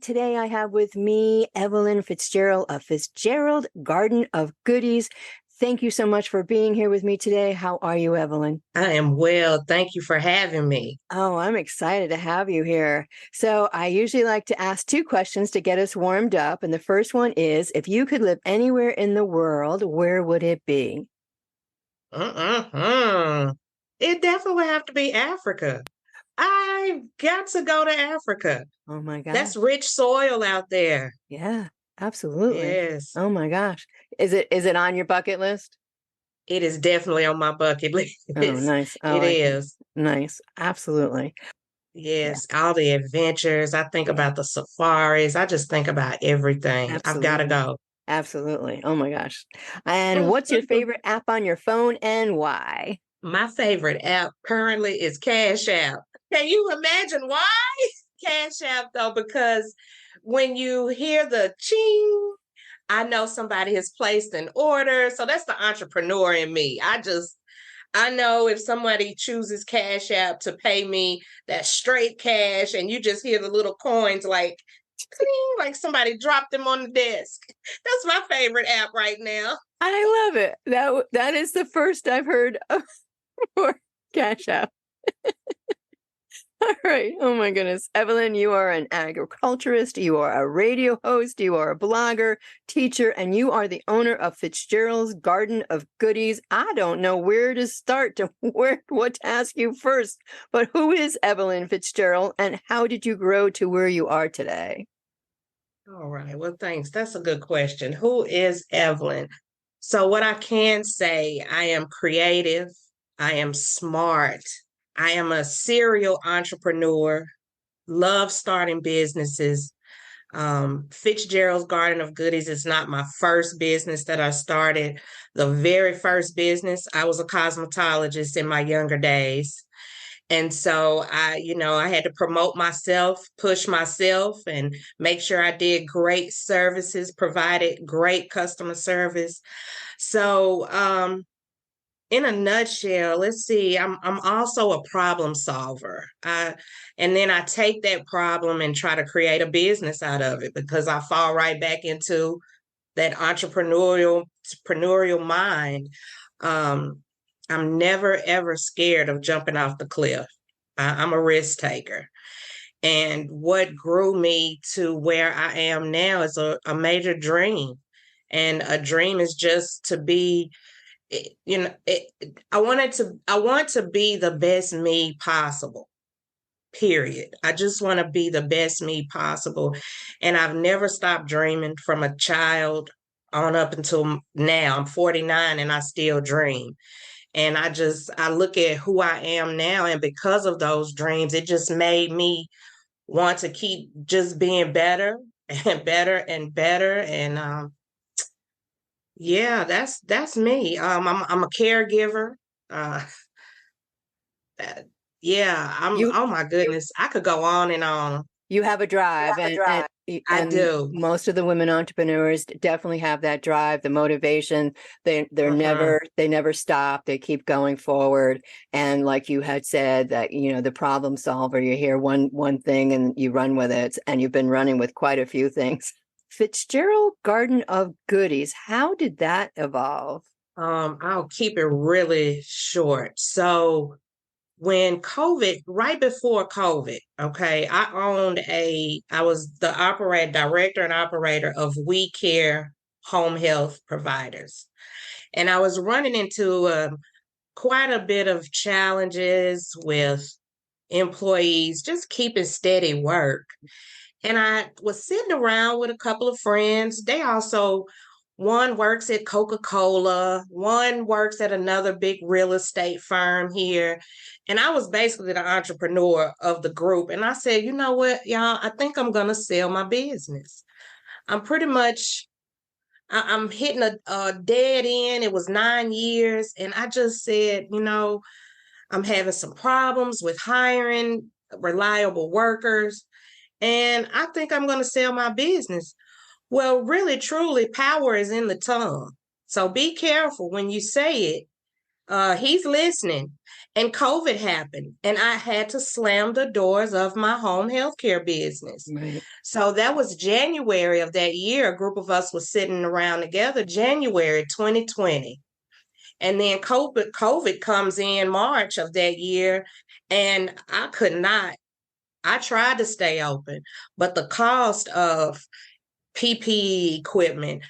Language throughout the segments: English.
today I have with me Evelyn Fitzgerald of Fitzgerald Garden of Goodies. Thank you so much for being here with me today. How are you, Evelyn? I am well. Thank you for having me. Oh, I'm excited to have you here. So I usually like to ask two questions to get us warmed up. And the first one is, if you could live anywhere in the world, where would it be? Mm-mm-mm. It definitely would have to be Africa. I've got to go to Africa. Oh my gosh. That's rich soil out there. Yeah, absolutely. Yes, Oh my gosh. Is it on your bucket list? it is definitely on my bucket list. Oh, nice. Oh, It I see. is. Nice. Absolutely. Yeah, Yes, all the adventures. I think yeah, about the safaris. I just think about everything. I've got to absolutely. go. Absolutely. Oh my gosh. And what's your favorite app on your phone and why? My favorite app currently is Cash App. Can you imagine why? Cash App, though, because when you hear the ching, I know somebody has placed an order. So that's the entrepreneur in me. I know if somebody chooses Cash App to pay me that straight cash and you just hear the little coins like, cling, like somebody dropped them on the desk. That's my favorite app right now. I love it. That is the first I've heard of for Cash App. All right. Oh my goodness. Evelyn, you are an agriculturist, you are a radio host, you are a blogger, teacher, and you are the owner of Fitzgerald's Garden of Goodies. I don't know where to start to what to ask you first, but who is Evelyn Fitzgerald and how did you grow to where you are today? All right. Well, thanks. That's a good question. Who is Evelyn? So, what I can say, I am creative, I am smart, I am a serial entrepreneur, love starting businesses. Fitzgerald's Garden of Goodies is not my first business that I started. The very first business, I was a cosmetologist in my younger days. And so I had to promote myself, push myself, and make sure I did great services, provided great customer service. So, in a nutshell, let's see, I'm also a problem solver. And then I take that problem and try to create a business out of it because I fall right back into that entrepreneurial mind. Um, I'm never ever scared of jumping off the cliff. I'm a risk taker. And what grew me to where I am now is a major dream. And a dream is just to be, I want to be the best me possible. Period. I just want to be the best me possible. And I've never stopped dreaming from a child on up until now. I'm 49 and I still dream. And I look at who I am now. And because of those dreams, it just made me want to keep just being better and better and better. And yeah, that's me. I'm a caregiver. Uh, that, yeah, You oh my goodness, I could go on and on. you have a drive I and do. most of the women entrepreneurs definitely have that drive, the motivation. Uh-huh. They never stop. They keep going forward. And like you had said that, the problem solver, you hear one thing and you run with it, and you've been running with quite a few things. Fitzgerald Garden of Goodies, how did that evolve? I'll keep it really short. So when COVID, right before COVID, okay, I was the director and operator of We Care home health providers. And I was running into quite a bit of challenges with employees, just keeping steady work. And I was sitting around with a couple of friends. One works at Coca-Cola, one works at another big real estate firm here. And I was basically the entrepreneur of the group. And I said, you know what, y'all, I think I'm going to sell my business. I'm pretty much, I'm hitting a dead end. It was 9 years. And I just said, I'm having some problems with hiring reliable workers. And I think I'm going to sell my business. Well, really, truly, power is in the tongue. So be careful when you say it. He's listening. And COVID happened, and I had to slam the doors of my home healthcare business. Right. So that was January of that year. A group of us was sitting around together, January 2020. And then COVID comes in March of that year, and I could not. I tried to stay open, but the cost of PPE equipment,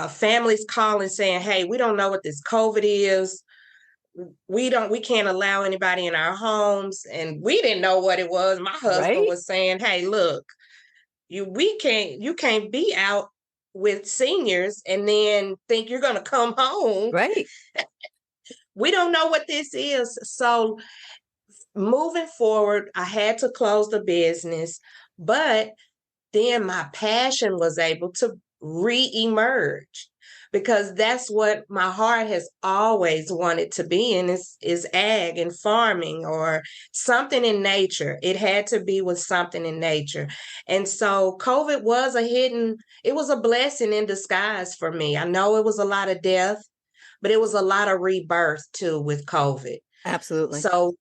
families calling saying, "Hey, we don't know what this COVID is. We can't allow anybody in our homes," and we didn't know what it was. My husband Right. was saying, "Hey, look, you can't be out with seniors and then think you're going to come home. Right. We don't know what this is." So moving forward, I had to close the business, but then my passion was able to re-emerge, because that's what my heart has always wanted to be in, is ag and farming, or something in nature. It had to be with something in nature. And so COVID was it was a blessing in disguise for me. I know it was a lot of death, but it was a lot of rebirth too with COVID. Absolutely. So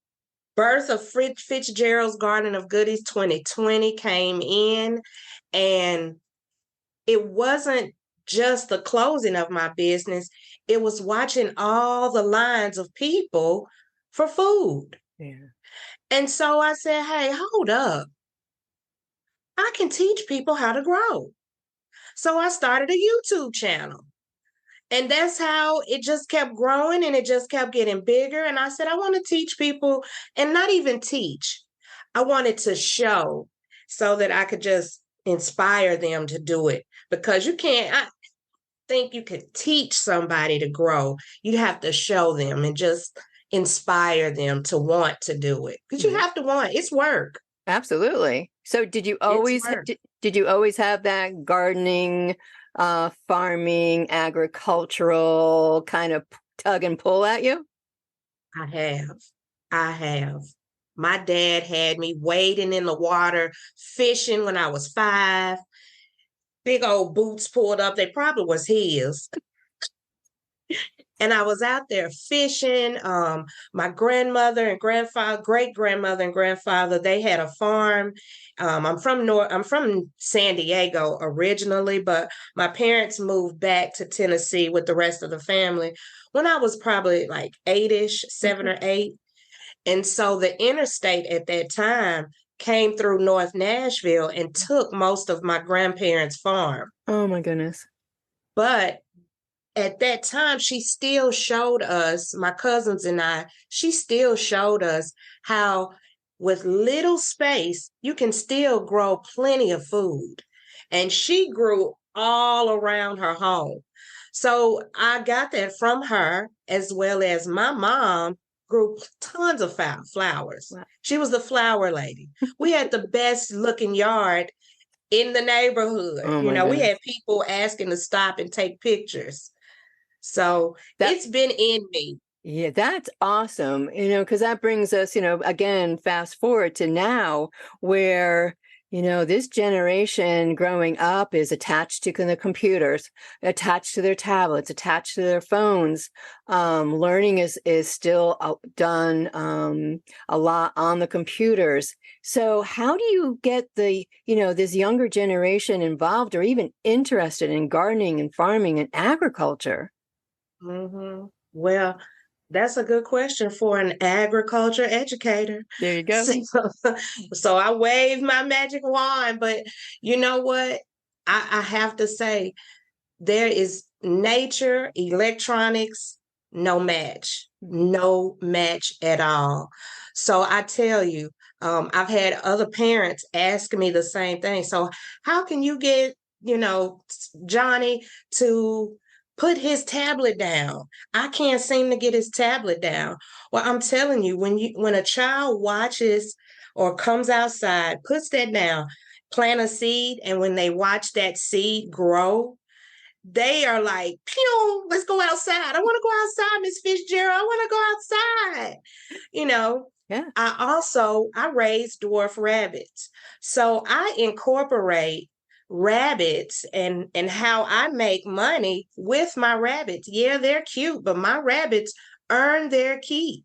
birth of Fitzgerald's Garden of Goodies 2020 came in, and it wasn't just the closing of my business, it was watching all the lines of people for food. Yeah. And so I said, "Hey, hold up. I can teach people how to grow." So I started a YouTube channel. And that's how it just kept growing, and it just kept getting bigger. And I said, I want to teach people, and not even teach. I wanted to show, so that I could just inspire them to do it. Because I think you could teach somebody to grow. You have to show them and just inspire them to want to do it. Because you have to want, it's work. Absolutely. So did you It's always work. did you always have that gardening, farming, agricultural kind of tug and pull at you? I have. I have. My dad had me wading in the water, fishing when I was 5. Big old boots pulled up. They probably was his. And I was out there fishing. My grandmother and grandfather, great grandmother and grandfather, they had a farm. I'm from San Diego originally, but my parents moved back to Tennessee with the rest of the family when I was probably like 8-ish, 7 Mhm. or 8. And so the interstate at that time came through North Nashville and took most of my grandparents' farm. Oh my goodness. But at that time, she still showed us, my cousins and I, she still showed us how with little space, you can still grow plenty of food. And she grew all around her home. So I got that from her, as well as my mom grew tons of flowers. Wow. She was the flower lady. We had the best looking yard in the neighborhood. Oh You my know, we goodness. had people asking to stop and take pictures. So That it's been in me. Yeah, that's awesome. Because that brings us, again, fast forward to now where, this generation growing up is attached to the computers, attached to their tablets, attached to their phones. Learning is still done a lot on the computers. So how do you get this younger generation involved or even interested in gardening and farming and agriculture? Well, that's a good question for an agriculture educator. There you go. So, so I wave my magic wand, but you know what? I have to say, there is nature, electronics, no match at all. So I tell you, I've had other parents ask me the same thing. So how can you get, Johnny to put his tablet down? I can't seem to get his tablet down. Well, I'm telling you, when a child watches or comes outside, puts that down, plant a seed, and when they watch that seed grow, they are like, pew, let's go outside. I want to go outside, Miss Fitzgerald. I want to go outside. You know, Yeah. I raise dwarf rabbits. So I incorporate rabbits and how I make money with my rabbits. Yeah, they're cute, but my rabbits earn their keep.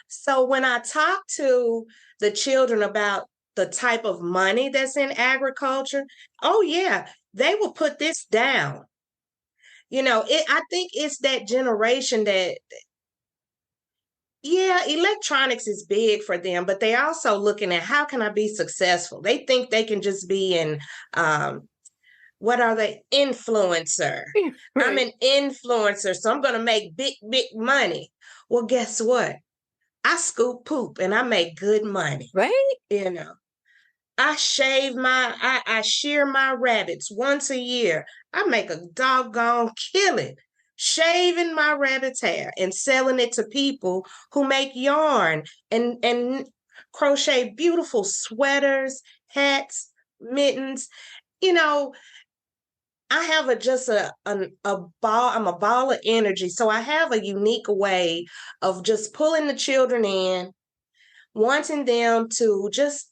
So when I talk to the children about the type of money that's in agriculture, oh yeah, they will put this down. I think it's that generation that, yeah, electronics is big for them, but they also looking at how can I be successful? They think they can just be in what are they? Influencer. Right. I'm an influencer, so I'm gonna make big, big money. Well, guess what? I scoop poop and I make good money. Right. I I shear my rabbits once a year. I make a doggone killing shaving my rabbit's hair and selling it to people who make yarn and crochet beautiful sweaters, hats, mittens. You know, I have a ball. I'm a ball of energy, so I have a unique way of just pulling the children in, wanting them to just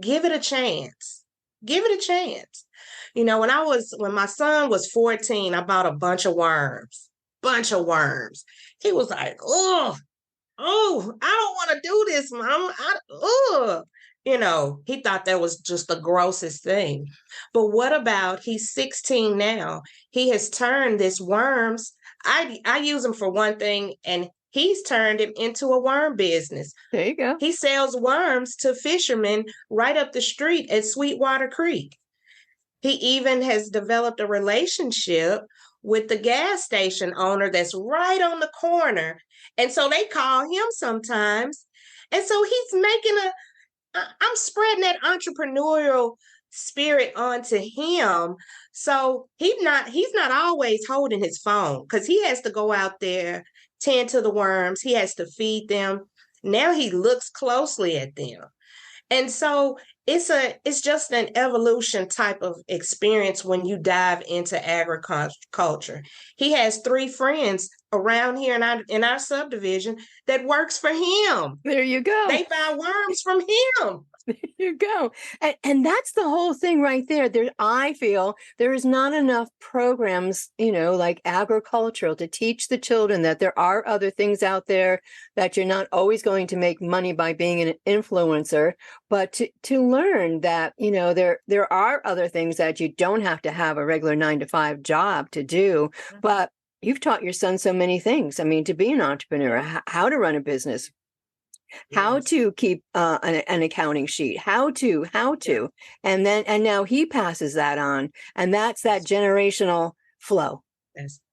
give it a chance. Give it a chance. When my son was 14, I bought a bunch of worms. Bunch of worms. He was like, oh, I don't want to do this, mom. He thought that was just the grossest thing. But what about he's 16 now? He has turned this worms. I use them for one thing, and he's turned it into a worm business. There you go. He sells worms to fishermen right up the street at Sweetwater Creek. He even has developed a relationship with the gas station owner that's right on the corner. And so they call him sometimes. And so I'm spreading that entrepreneurial spirit onto him. So he's not always holding his phone because he has to go out there, tend to the worms. He has to feed them. Now he looks closely at them. And so it's just an evolution type of experience when you dive into agriculture. He has 3 friends around here in our subdivision that works for him. There you go. They buy worms from him. There you go. And that's the whole thing right there. I feel there is not enough programs, like agricultural to teach the children that there are other things out there, that you're not always going to make money by being an influencer, but to learn that, there are other things that you don't have to have a regular 9-to-5 job to do. But you've taught your son so many things. I mean, to be an entrepreneur, how to run a business, how to keep an accounting sheet, how to, and now he passes that on, and that's that generational flow.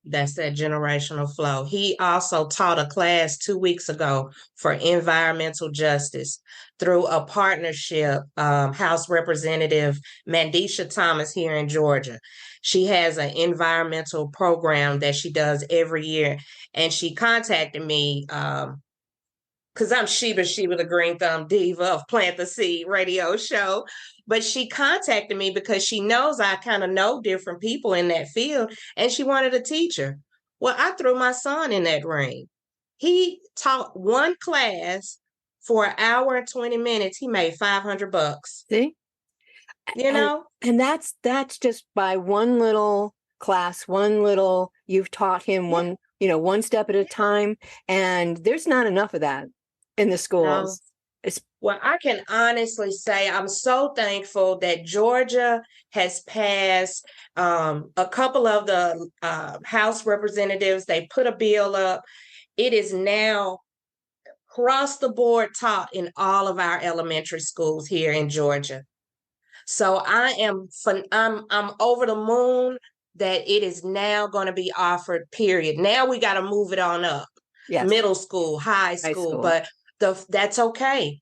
That's that generational flow. He also taught a class 2 weeks ago for environmental justice through a partnership, House Representative Mandisha Thomas here in Georgia. She has an environmental program that she does every year, and she contacted me because I'm Sheba, the Green Thumb Diva of Plant the Seed radio show. But she contacted me because she knows I kind of know different people in that field, and she wanted a teacher. Well, I threw my son in that ring. He taught one class for an hour and 20 minutes. He made $500. See? And that's just by one little class, you've taught him one step at a time. And there's not enough of that in the schools. Well, I can honestly say I'm so thankful that Georgia has passed a couple of the House representatives. They put a bill up. It is now across the board taught in all of our elementary schools here in Georgia. So I'm over the moon that it is now going to be offered, period. Now we got to move it on up. Yes. Middle school, high school. But that's okay.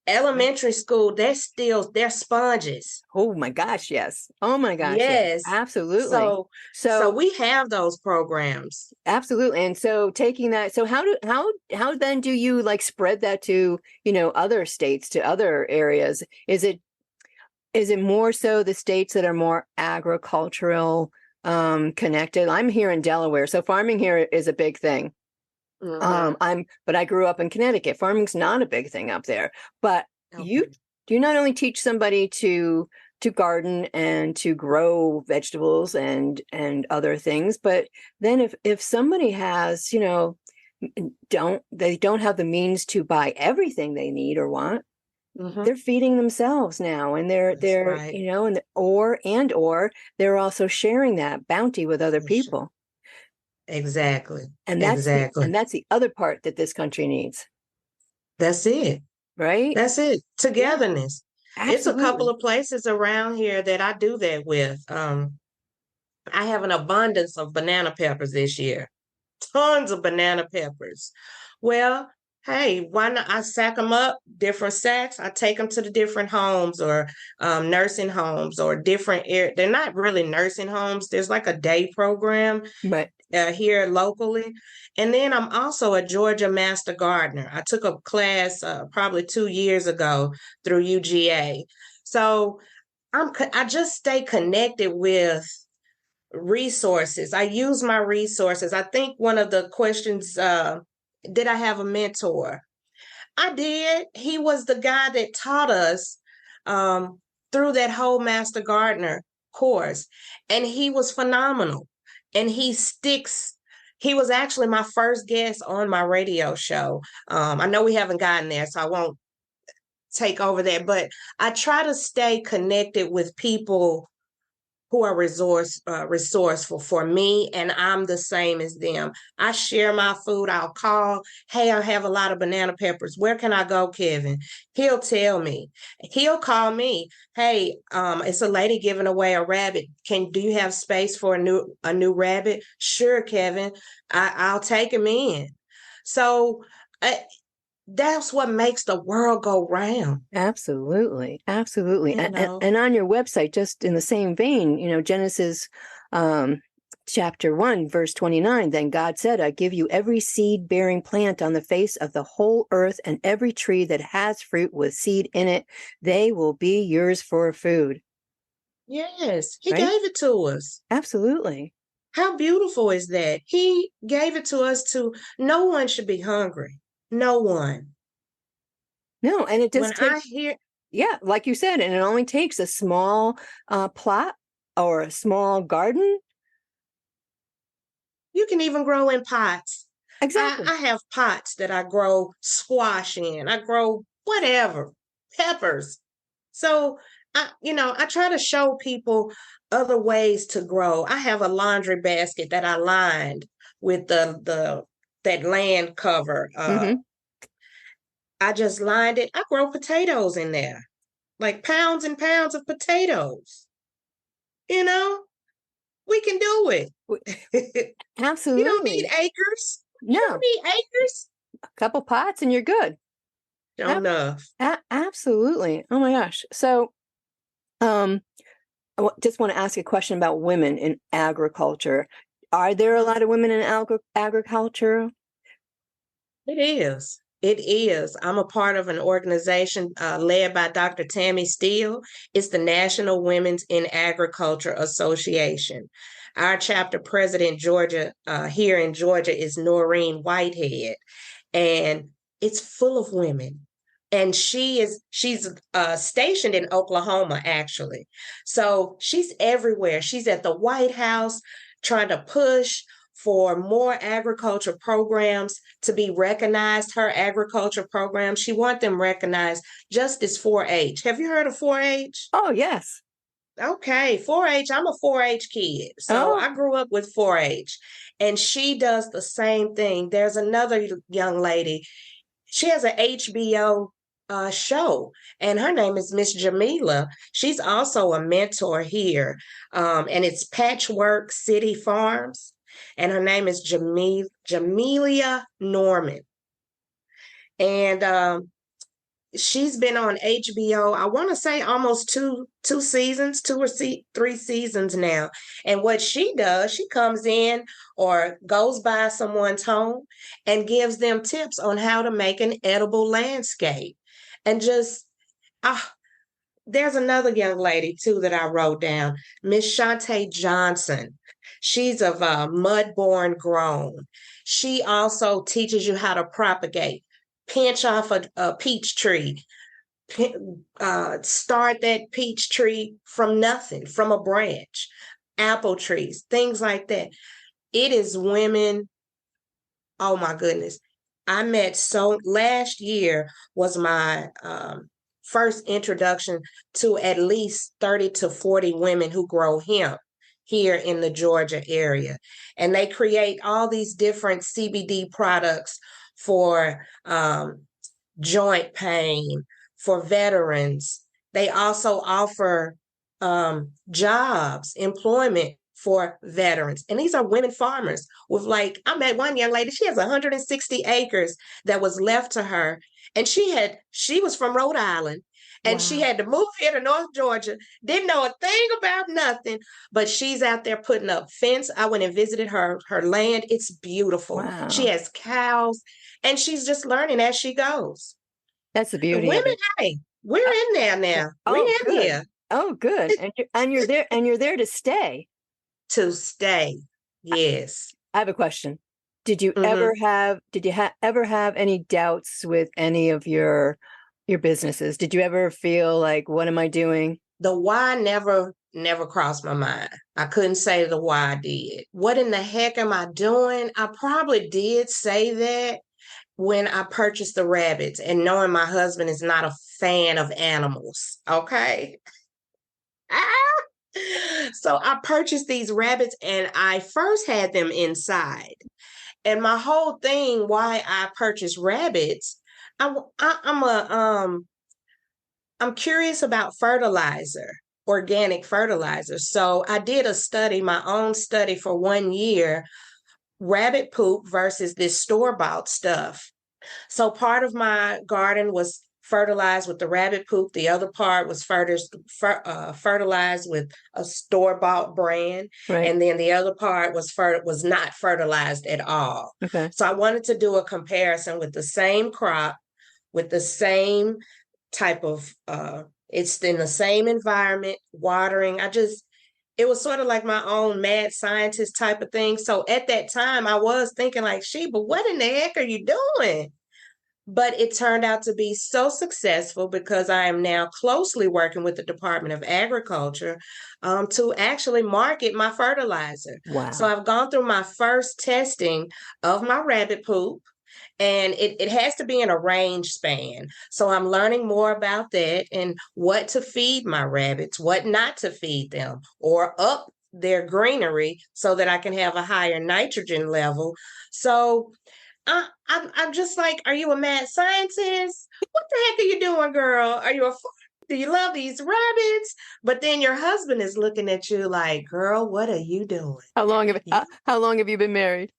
Elementary school, they're sponges. Oh my gosh, yes. Oh my gosh, yes. Absolutely. So we have those programs. Absolutely. And so taking that, so how then do you spread that to, other states, to other areas? Is it more so the states that are more agricultural connected? I'm here in Delaware, so farming here is a big thing. Mm-hmm. But I grew up in Connecticut. Farming's not a big thing up there. But you not only teach somebody to garden and to grow vegetables and other things, but then if somebody has, they don't have the means to buy everything they need or want. Mm-hmm. They're feeding themselves now, and That's they're right. or they're also sharing that bounty with other people. Exactly. And Exactly. that's the other part that this country needs, That's it. right? That's it. Yeah, Togetherness. It's a couple absolutely. of places around here that I do that with. I have an abundance of banana peppers this year. Tons of banana peppers. Well, hey, why not? I sack them up, different sacks. I take them to the different homes or nursing homes or different air. They're not really nursing homes. There's like a day program But here locally. And then I'm also a Georgia Master Gardener. I took a class probably 2 years ago through UGA. So I just stay connected with resources. I use my resources. I think one of the questions, did I have a mentor? I did. He was the guy that taught us um, through that whole Master Gardener course, and he was phenomenal. And he was actually my first guest on my radio show. I know we haven't gotten there, so I won't take over that, but I try to stay connected with people who are resourceful for me, and I'm the same as them. I share my food. I'll call, hey, I have a lot of banana peppers. Where can I go, Kevin? He'll tell me. He'll call me, hey, it's a lady giving away a rabbit. Do you have space for a new rabbit? Sure, Kevin. I'll take him in. So that's what makes the world go round. absolutely, absolutely. You know. And on your website, just in the same vein, Genesis chapter 1, verse 29, then God said, I give you every seed bearing plant on the face of the whole earth and every tree that has fruit with seed in it. They will be yours for food. Yes, he Right? gave it to us. Absolutely. How beautiful is that? He gave it to us to, no one should be hungry. No one. No, and it When just I takes, hear, yeah, like you said, and it only takes a small plot or a small garden. you can even grow in pots. Exactly. I have pots that I grow squash in. I grow whatever, peppers. So I try to show people other ways to grow. I have a laundry basket that I lined with the that land cover. Hmm. I just lined it. I grow potatoes in there, like pounds and pounds of potatoes. You know, we can do it. You don't need Absolutely. acres. You don't No, need acres. a couple pots and you're good. Don't enough. Absolutely. Oh my gosh. So, um, just want to ask a question about women in agriculture. Are there a lot of women in agriculture? It is. It is. I'm a part of an organization led by Dr. Tammy Steele. It's the National Women's in Agriculture Association. Our chapter president, Georgia, here in Georgia, is Noreen Whitehead, and it's full of women. And she's stationed in Oklahoma, actually. So she's everywhere. She's at the White House trying to push for more agriculture programs to be recognized. Her agriculture programs, she wants them recognized just as 4-H. Have you heard of 4-H? Oh, yes. Okay, 4-H. I'm a 4-H kid. So Oh, I grew up with 4-H. And she does the same thing. There's another young lady. She has an HBO show, and her name is Miss Jamila. She's also a mentor here, and it's Patchwork City Farms, and her name is Jamelia Norman. And she's been on HBO, I want to say almost two seasons, 3 seasons now. And what she does, she comes in or goes by someone's home and gives them tips on how to make an edible landscape. And just there's another young lady too that I wrote down, Miss Shantae Johnson. She's of Mudborn Grown. She also teaches you how to propagate. Pinch off a peach tree, start that peach tree from nothing, from a branch, apple trees, things like that. It is women Oh my goodness. I met so last year was my first introduction to at least 30 to 40 women who grow hemp here in the Georgia area. And they create all these different CBD products for joint pain, for veterans. They also offer jobs, employment for veterans. And these are women farmers with like, I met one young lady, she has 160 acres that was left to her. And she was from Rhode Island and she Wow. had to move here to North Georgia, didn't know a thing about nothing, but she's out there putting up fence. I went and visited her land. It's beautiful. She Wow. has cows and she's just learning as she goes. That's the The beauty of women, it. hey, we're Uh, in there now. We're oh, in good. here Oh, good. And you're there to stay. to stay. Yes. I have a question. Did you Hmm. ever have ever have any doubts with any of your businesses? Did you ever feel like, what am I doing? The why never crossed my mind. I couldn't say the why I did. What in the heck am I doing? I probably did say that when I purchased the rabbits and knowing my husband is not a fan of animals. Okay. Ah! So I purchased these rabbits and I first had them inside. And my whole thing why I purchased rabbits, I'm a I'm curious about fertilizer, organic fertilizer. So I did a study, my own study for 1 year, rabbit poop versus this store-bought stuff. So part of my garden was fertilized with the rabbit poop. The other part was fertilized with a store-bought brand, Right. and then the other part was not fertilized at all. Okay. So I wanted to do a comparison with the same crop, with the same type of it's in the same environment, watering. It was sort of like my own mad scientist type of thing. So at that time I was thinking like, but what in the heck are you doing? But it turned out to be so successful because I am now closely working with the Department of Agriculture to actually market my fertilizer. So Wow. I've gone through my first testing of my rabbit poop, and it has to be in a range span. So I'm learning more about that and what to feed my rabbits, what not to feed them, or up their greenery so that I can have a higher nitrogen level. So I'm just like, are you a mad scientist? What the heck are you doing, girl? Do you love these rabbits? But then your husband is looking at you like, girl, what are you doing? How long have you been married?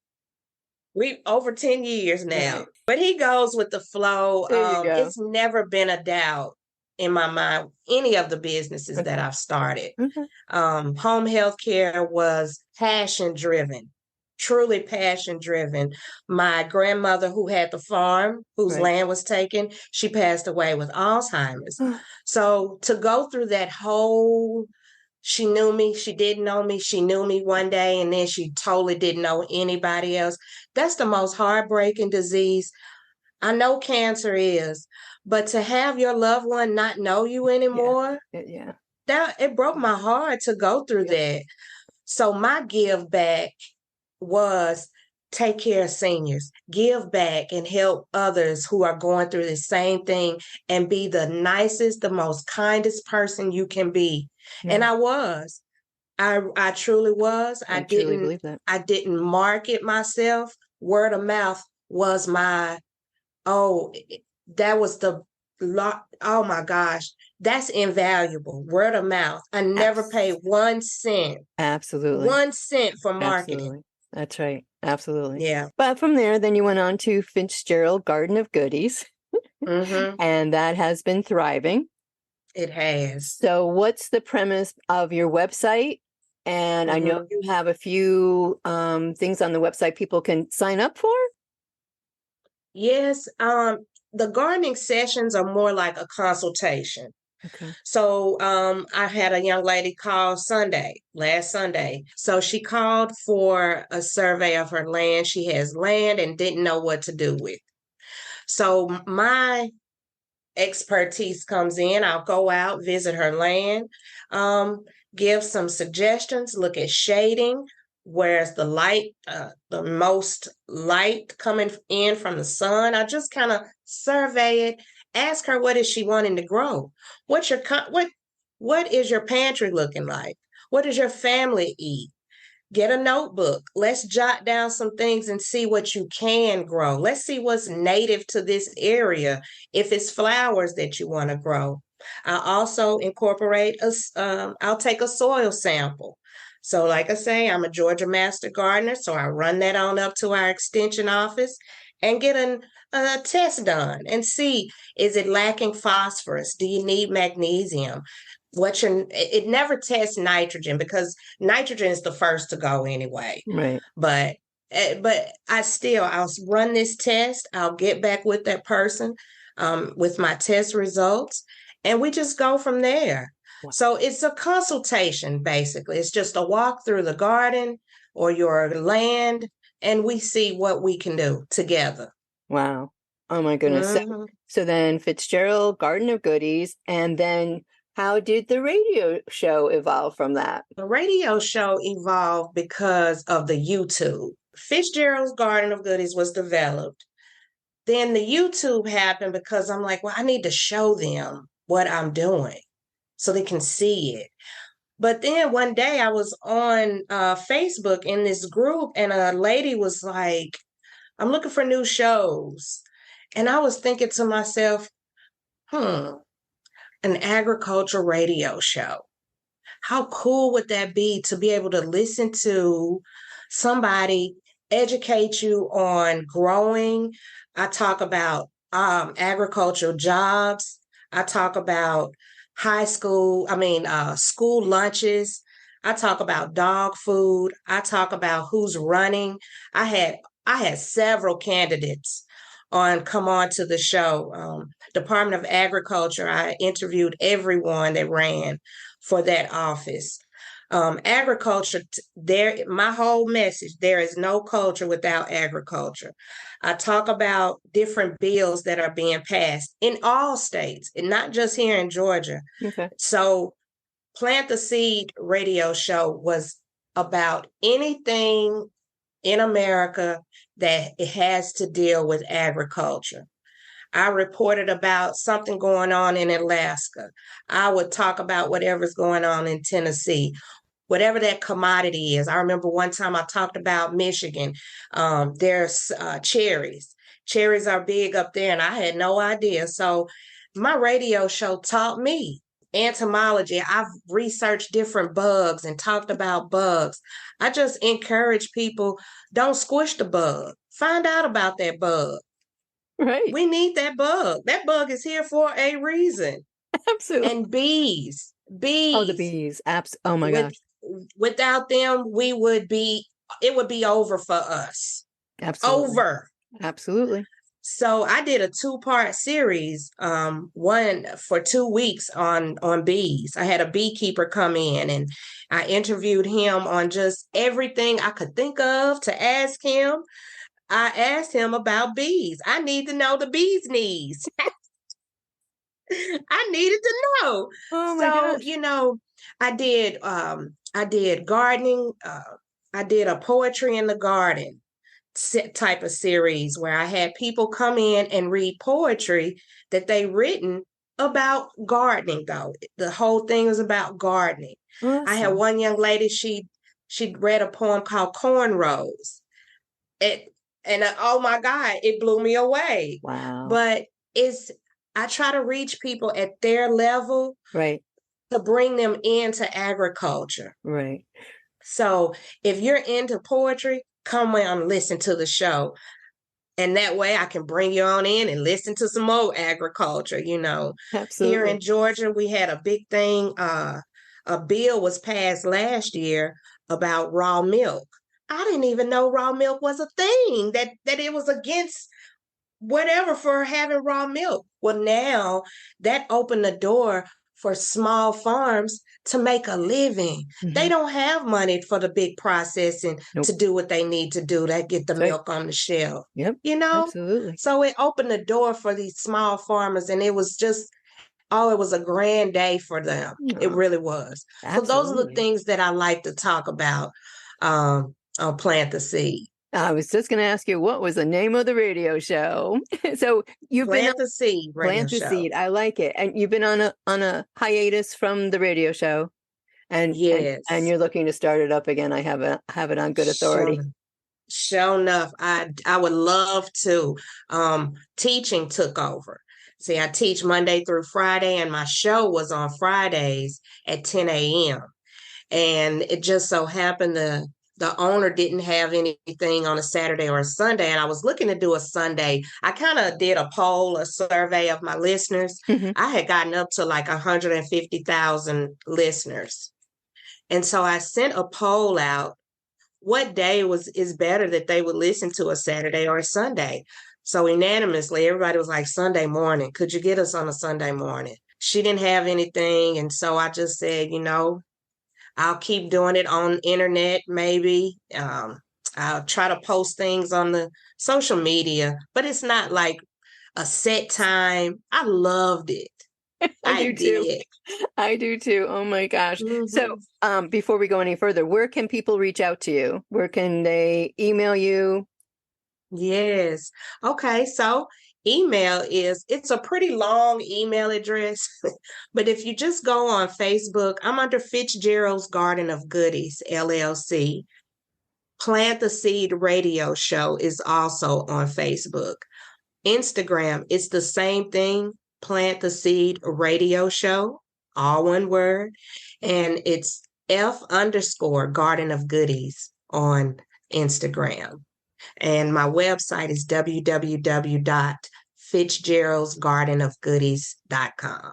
We over 10 years now. Right. But he goes with the flow. There you go. It's never been a doubt in my mind, any of the businesses that Okay. I've started. Okay. Home health care was passion driven, truly passion driven. My grandmother, who had the farm, whose Right. land was taken, she passed away with Alzheimer's. So to go through that whole, she knew me, she didn't know me, she knew me one day, and then she totally didn't know anybody else. That's the most heartbreaking disease. I know cancer is, but to have your loved one not know you Yeah. anymore, Yeah. that it broke my heart to go through Yep. that. So my give back was take care of seniors, give back and help others who are going through the same thing and be the nicest, the most kindest person you can be. And Yeah. I was. I truly was. I truly believe that. I didn't market myself. Word of mouth was my oh, that was the lot. Oh my gosh, that's invaluable. Word of mouth. I never paid Abs- 1 cent, Absolutely. 1 cent for marketing. Absolutely. That's right. Absolutely. Yeah. But from there, then you went on to Fitzgerald Garden of Goodies, Mm-hmm. and that has been thriving. It has. So, what's the premise of your website? And I know Mm-hmm. you have a few things on the website people can sign up for. Yes. The gardening sessions are more like a consultation. Okay. So I had a young lady call last Sunday. So she called for a survey of her land. She has land and didn't know what to do with. So my expertise comes in. I'll go out, visit her land, give some suggestions, look at shading, where's the light, the most light coming in from the sun. I just kind of survey it, ask her what is she wanting to grow. What is your pantry looking like? What does your family eat? Get a notebook. Let's jot down some things and see what you can grow. Let's see what's native to this area. If it's flowers that you want to grow, I also incorporate I'll take a soil sample. So, like I say, I'm a Georgia Master Gardener, so I run that on up to our extension office and get a test done and see, is it lacking phosphorus? Do you need magnesium? It never tests nitrogen because nitrogen is the first to go anyway. Right. But I'll run this test. I'll get back with that person with my test results, and we just go from there. Wow. So it's a consultation, basically. It's just a walk through the garden or your land, and we see what we can do together. Wow. Oh my goodness. Mm-hmm. So then Fitzgerald, Garden of Goodies, and then how did the radio show evolve from that? The radio show evolved because of the YouTube. Fitzgerald's Garden of Goodies was developed. Then the YouTube happened because I'm like, well, I need to show them what I'm doing so they can see it. But then one day I was on Facebook in this group, and a lady was like, I'm looking for new shows. And I was thinking to myself, an agriculture radio show. How cool would that be to be able to listen to somebody educate you on growing? I talk about agricultural jobs. I talk about school lunches. I talk about dog food. I talk about who's running. I had several candidates come on to the show. Department of Agriculture, I interviewed everyone that ran for that office. Agriculture, my whole message, there is no culture without agriculture. I talk about different bills that are being passed in all states, and not just here in Georgia. Okay. So Plant the Seed radio show was about anything in America that it has to deal with agriculture. I reported about something going on in Alaska. I would talk about whatever's going on in Tennessee, whatever that commodity is. I remember one time I talked about Michigan. There's cherries. Cherries are big up there, and I had no idea. So my radio show taught me entomology. I've researched different bugs and talked about bugs. I just encourage people, don't squish the bug. Find out about that bug. Right. We need that bug. That bug is here for a reason. Absolutely. And bees. Oh, the bees. Oh my gosh. Without them, it would be over for us. Absolutely. Over. Absolutely. So I did a 2-part series, one for 2 weeks on bees. I had a beekeeper come in, and I interviewed him on just everything I could think of to ask him. I asked him about bees. I need to know the bees' needs. I needed to know. Oh my gosh. I did gardening. I did a poetry in the garden type of series where I had people come in and read poetry that they written about gardening, though. The whole thing was about gardening. Awesome. I had one young lady, she read a poem called Cornrows. Oh my God, it blew me away. Wow. But I try to reach people at their level, right, to bring them into agriculture. Right. So if you're into poetry, come on and listen to the show. And that way I can bring you on in and listen to some more agriculture, Absolutely. Here in Georgia, we had a big thing. A bill was passed last year about raw milk. I didn't even know raw milk was a thing, that it was against whatever for having raw milk. Well, now that opened the door for small farms to make a living. Mm-hmm. They don't have money for the big processing to do what they need to do to get the milk on the shelf. Yep. Absolutely. So it opened the door for these small farmers, and it was just, it was a grand day for them. It really was. Absolutely. So those are the things that I like to talk about. on Plant the Seed. I was just going to ask you, what was the name of the radio show? So you've been on Plant the Seed radio Plant the show. Seed. I like it. And you've been on a hiatus from the radio show, and Yes. you're looking to start it up again. I have it on good authority. Sure enough, I would love to. Teaching took over. See, I teach Monday through Friday, and my show was on Fridays at 10 a.m. And it just so happened the owner didn't have anything on a Saturday or a Sunday, and I was looking to do a Sunday. I kind of did a poll, a survey of my listeners. Mhm. I had gotten up to like 150,000 listeners. And so I sent a poll out. What day is better that they would listen to, a Saturday or a Sunday? So unanimously, everybody was like, Sunday morning. Could you get us on a Sunday morning? She didn't have anything. And so I just said, I'll keep doing it on internet, maybe. I'll try to post things on the social media, but it's not like a set time. I loved it. I do too. did. I do too. Oh my gosh. So before we go any further, where can people reach out to you? Where can they email you? Yes. Okay. So it's a pretty long email address, but if you just go on Facebook, I'm under Fitzgerald's Garden of Goodies, LLC. Plant the Seed Radio Show is also on Facebook. Instagram, it's the same thing. Plant the Seed Radio Show, all one word. And it's F_Garden of Goodies on Instagram. And my website is www.fitzgeraldsgardenofgoodies.com.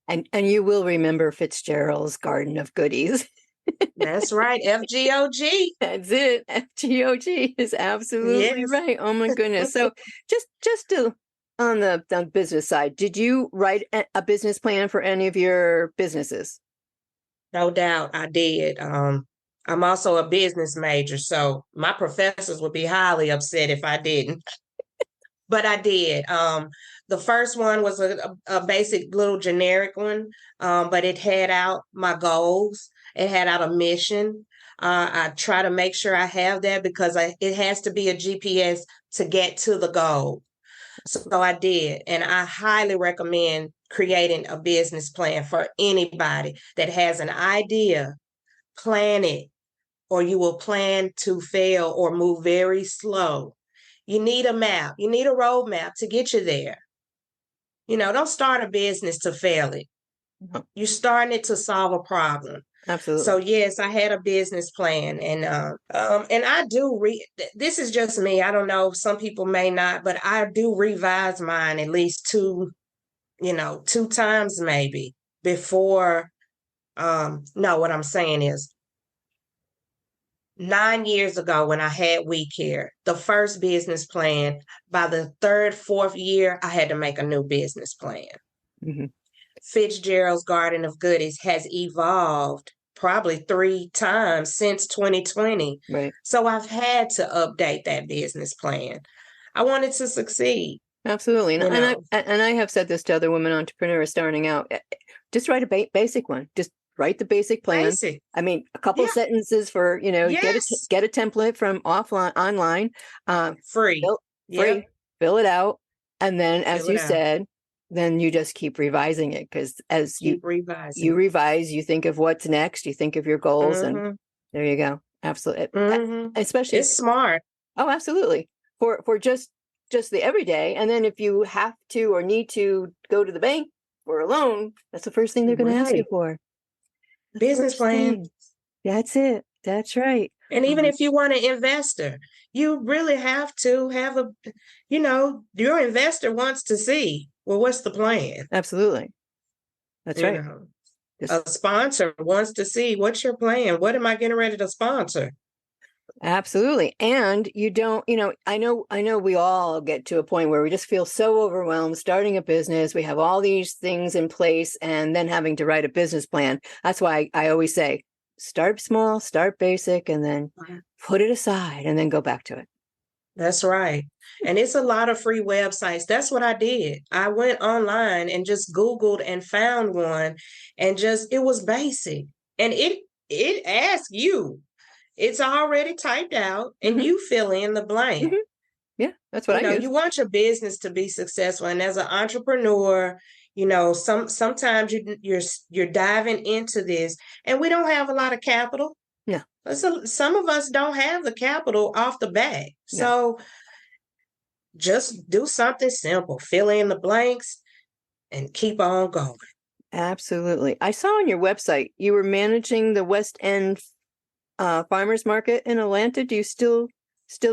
And you will remember Fitzgerald's Garden of Goodies. That's right, FGOG. That's it. FGOG is absolutely right. Oh my goodness. So just to on the business side, did you write a business plan for any of your businesses? No doubt I did. I'm also a business major, so my professors would be highly upset if I didn't. But I did. The first one was a basic little generic one, but it had out my goals. It had out a mission. I try to make sure I have that because it has to be a GPS to get to the goal. So I did. And I highly recommend creating a business plan for anybody that has an idea. Plan it, or you will plan to fail or move very slow. You need a map. You need a roadmap to get you there. Don't start a business to fail it. You're starting it to solve a problem. Absolutely. So yes, I had a business plan, and I do this is just me. I don't know, some people may not, but I do revise mine at least two times maybe before. No, what I'm saying is 9 years ago when I had We Care, the first business plan, by the third, fourth year, I had to make a new business plan. Mm-hmm. Fitzgerald's Garden of Goodies has evolved probably 3 times since 2020. Right. So I've had to update that business plan. I wanted to succeed. Absolutely. And I have said this to other women entrepreneurs starting out. Just write a basic one. Just write the basic plan. Basic. I mean, a couple of sentences for, yes. get a template from online. Free. Free. Fill it out. And then, as you said, then you just keep revising it, because as you revise, you think of what's next, you think of your goals, and there you go. Absolutely. Especially, it's smart. Oh, absolutely. For just the everyday. And then if you have to or need to go to the bank for a loan, that's the first thing they're going to ask you for. Business plan. That's it. That's right. And even if you want an investor, you really have to have your investor wants to see, well, what's the plan? Absolutely. That's right. A sponsor wants to see, what's your plan? What am I getting ready to sponsor? Absolutely. And you don't, I know we all get to a point where we just feel so overwhelmed starting a business. We have all these things in place and then having to write a business plan. That's why I always say, start small, start basic, and then put it aside and then go back to it. That's right. And it's a lot of free websites. That's what I did. I went online and just Googled and found one, and it was basic. And it asks you, It's already typed out, and Mhm. you fill in the blank. Mhm. Yeah, that's what I use. You want your business to be successful, and as an entrepreneur, sometimes you're diving into this, and we don't have a lot of capital. No, So some of us don't have the capital off the bat. no. So just do something simple, fill in the blanks, and keep on going. Absolutely. I saw on your website you were managing the West End farmers market in Atlanta. Do you still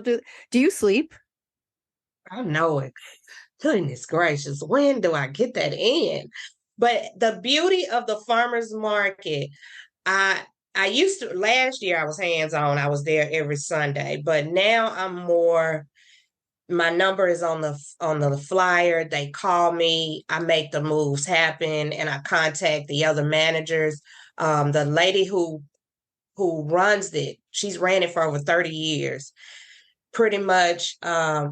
do you sleep? I know it. Goodness gracious, when do I get that in? But the beauty of the farmers market, I I used to last year I was hands on. I was there every Sunday, but now I'm more my number is on the flyer. They call me, I make the moves happen, and I contact the other managers. The lady who runs it, she's ran it for over 30 years. Pretty much I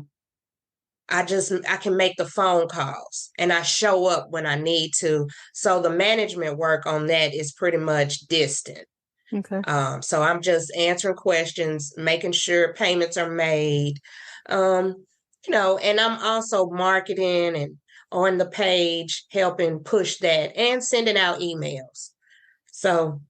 can make the phone calls and I show up when I need to. So the management work on that is pretty much distant. Okay. So I'm just answering questions, making sure payments are made. Um, and I'm also marketing and on the page, helping push that and sending out emails. So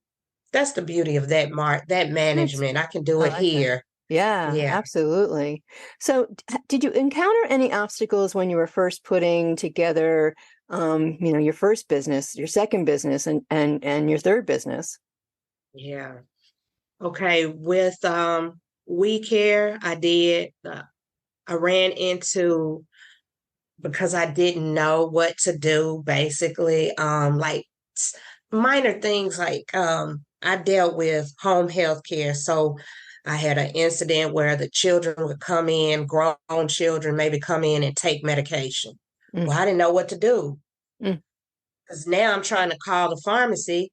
that's the beauty of that That's management. I can do I it like that. here. Yeah, Yeah. absolutely. So, did you encounter any obstacles when you were first putting together, your first business, your second business, and your third business? Yeah. Okay. With We Care, I did. I ran into because I didn't know what to do, basically. Minor things like I dealt with home health care. So I had an incident where the children would come in, grown children maybe come in and take medication. Mm, Well, I didn't know what to do mm, because now I'm trying to call the pharmacy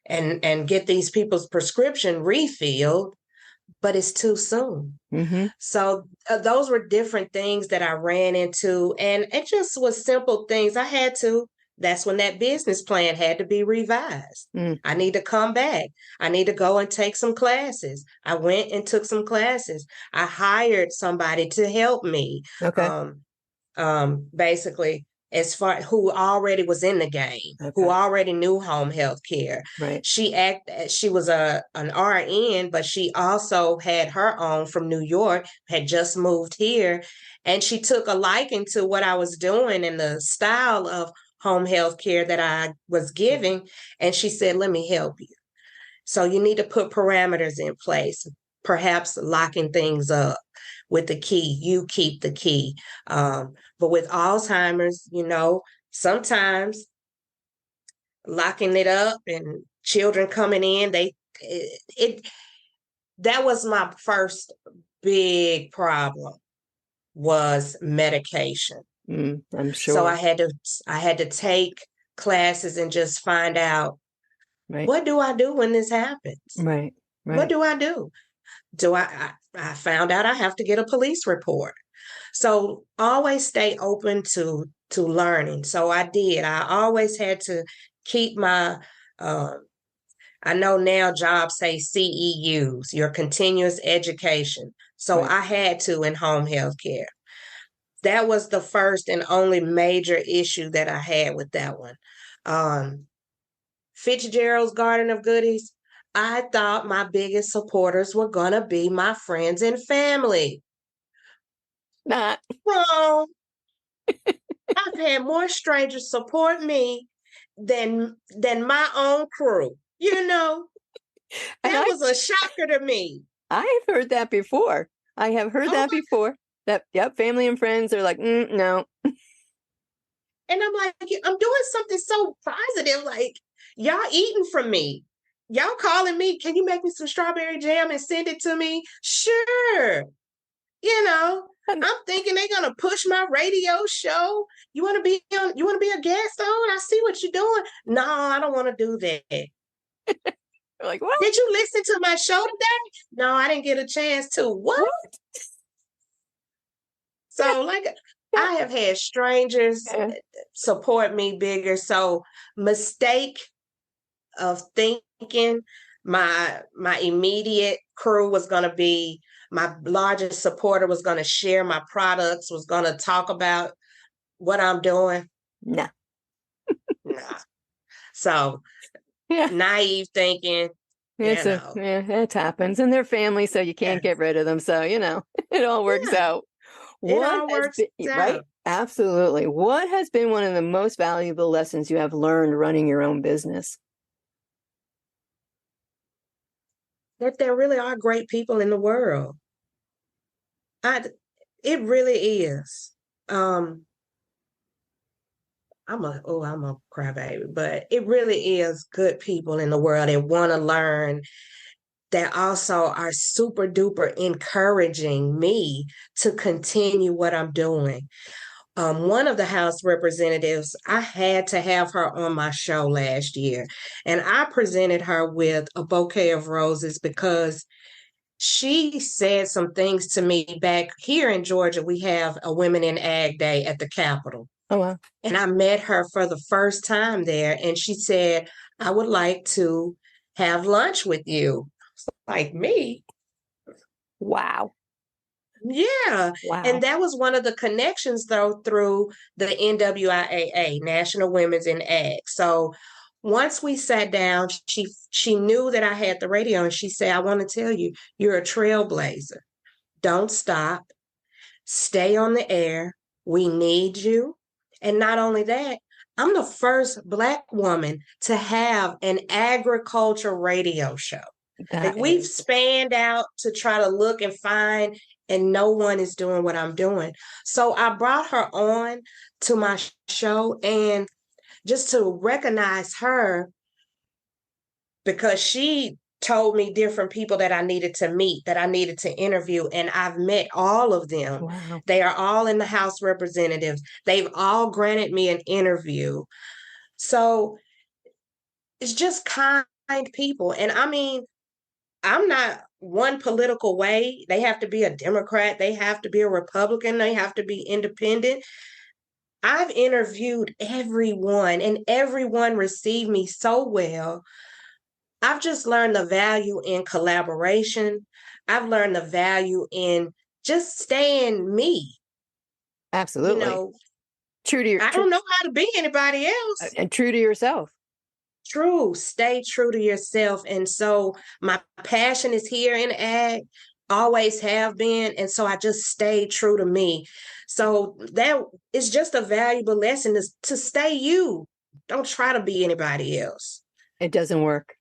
and get these people's prescription refilled, but it's too soon. mm-hmm. So those were different things that I ran into, and it just was simple things. That's when that business plan had to be revised. Mm, I need to come back. I need to go and take some classes. I went and took some classes. I hired somebody to help me. okay. Um, Basically, as far who already was in the game, who Okay. already knew home health care. Right. She was an RN, but she also had her own from New York, had just moved here, and she took a liking to what I was doing and the style of home health care that I was giving, and she said, "Let me help you." So you need to put parameters in place, perhaps locking things up with the key. You keep the key. But with Alzheimer's, sometimes locking it up and children coming in, it that was my first big problem was medication. I'm So sure. I had to take classes and just find out, Right. what do I do when this happens? Right. What Right. do I do? I found out I have to get a police report. So always stay open to learning. So I did. I always had to keep my uh, I know now jobs say CEUs, your continuous education. So Right. I had to in home health care. That was the first and only major issue that I had with that one. Um, Fitzgerald's Garden of Goodies, I thought my biggest supporters were going to be my friends and family. Not. Wrong. I've had more strangers support me than my own crew. And That was a shocker to me. I've heard that before. I have heard Oh that before. That yep, family and friends are like, no. And I'm like, I'm doing something so positive. Like, y'all eating from me. Y'all calling me, can you make me some strawberry jam and send it to me? Sure. And I'm thinking they're gonna push my radio show. You want to be a guest on? I see what you're doing. No, I don't want to do that. they're like, what? Did you listen to my show today? No, I didn't get a chance to. What? What? Yeah, So, like, yeah, I have had strangers yeah. support me bigger. So, mistake of thinking my immediate crew was going to be, my largest supporter was going to share my products, was going to talk about what I'm doing. No. Nah. So Yeah. naive thinking, It happens. And they're family, so you can't yeah, get rid of them. So, it all works yeah, out. it What all has works been, right? out. Absolutely. What has been one of the most valuable lessons you have learned running your own business? That there really are great people in the world. I, it really is. Um, I'm a crybaby, but it really is good people in the world that want to learn, that also are super duper encouraging me to continue what I'm doing. One of the House representatives, I had to have her on my show last year, and I presented her with a bouquet of roses because she said some things to me. Back here in Georgia, we have a Women in Ag Day at the Capitol. Oh, wow. And I met her for the first time there, and she said, I would like to have lunch with you. Like, me? Wow. Yeah. Wow. And that was one of the connections, though, through the NWIAA, National Women's in Ag. So once we sat down, she knew that I had the radio, and she said, I want to tell you, you're a trailblazer. Don't stop. Stay on the air. We need you. And not only that, I'm the first Black woman to have an agriculture radio show. Like, That we've is spanned out to try to look and find, and no one is doing what I'm doing. So I brought her on to my show, and just to recognize her, because she told me different people that I needed to meet, that I needed to interview, and I've met all of them. wow. They are all in the House representatives. They've all granted me an interview. So it's just kind people. And I mean, I'm not one political way. They have to be a Democrat, they have to be a Republican, they have to be independent. I've interviewed everyone, and everyone received me so well. I've just learned the value in collaboration. I've learned the value in just staying me. You Absolutely. know, True to your I don't know how to be anybody else. and true to yourself. True, stay true to yourself. And so my passion is here in ag, always have been. And so I just stay true to me. So that is just a valuable lesson, is to stay you. Don't try to be anybody else. It doesn't work.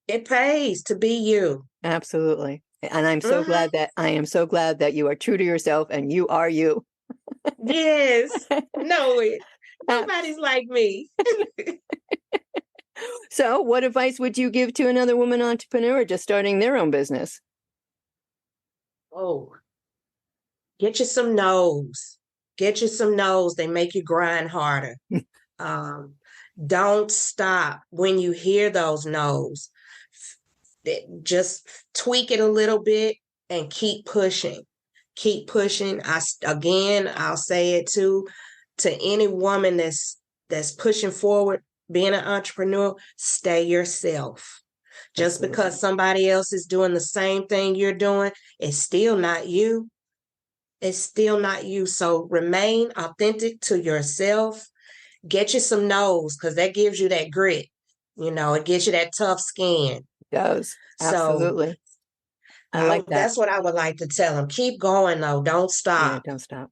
It pays to be you. Absolutely. And Mhm. I am so glad that you are true to yourself and you are you. Yes. Know it. Nobody's like me. So, what advice would you give to another woman entrepreneur just starting their own business? Oh, get you some no's. Get you some no's. They make you grind harder. Um, don't stop when you hear those no's. Just tweak it a little bit and keep pushing. Keep pushing. I'll say it too, to any woman that's pushing forward, being an entrepreneur, stay yourself. Just Absolutely. because somebody else is doing the same thing you're doing, it's still not you. It's still not you. So remain authentic to yourself. Get you some nose, because that gives you that grit. It gives you that tough skin. It does. So Absolutely. I like that. that's what I would like to tell them. Keep going, though. Don't Yeah, stop. don't stop.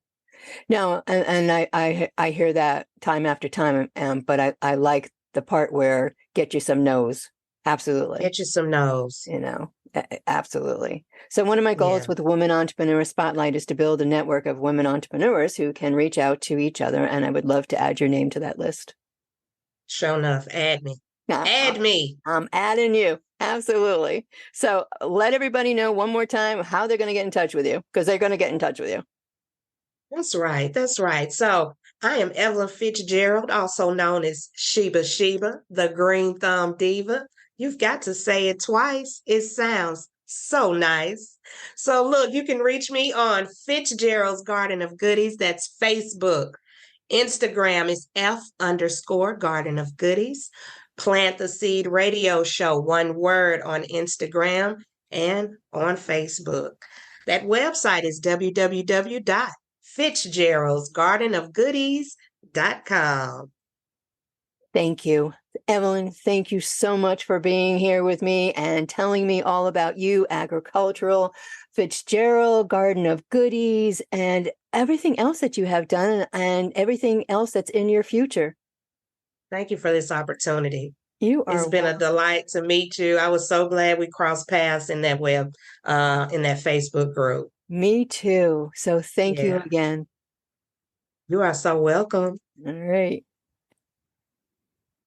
No, and I hear that time after time, but I like the part where get you some no's. Absolutely. Get you some nose. Absolutely. So one of my goals Yeah. with the Women Entrepreneur Spotlight is to build a network of women entrepreneurs who can reach out to each other, and I would love to add your name to that list. Sure enough. Add me. I'm, Add me. I'm adding you. Absolutely. So let everybody know one more time how they're going to get in touch with you, because they're going to get in touch with you. That's right. That's right. So I am Evelyn Fitzgerald, also known as Sheba, the Green Thumb Diva. You've got to say it twice. It sounds so nice. So look, you can reach me on Fitzgerald's Garden of Goodies. That's Facebook. Instagram is F_Garden of Goodies. Plant the Seed Radio Show, one word, on Instagram and on Facebook. That website is www.fitzgeraldsgardenofgoodies.com. Thank you. Evelyn, thank you so much for being here with me and telling me all about you, Agricultural Fitzgerald, Garden of Goodies, and everything else that you have done and everything else that's in your future. Thank you for this opportunity. You are It's been a delight to meet you. I was so glad we crossed paths in that in that Facebook group. Me too. So thank you Yeah. again. You are so welcome. All right.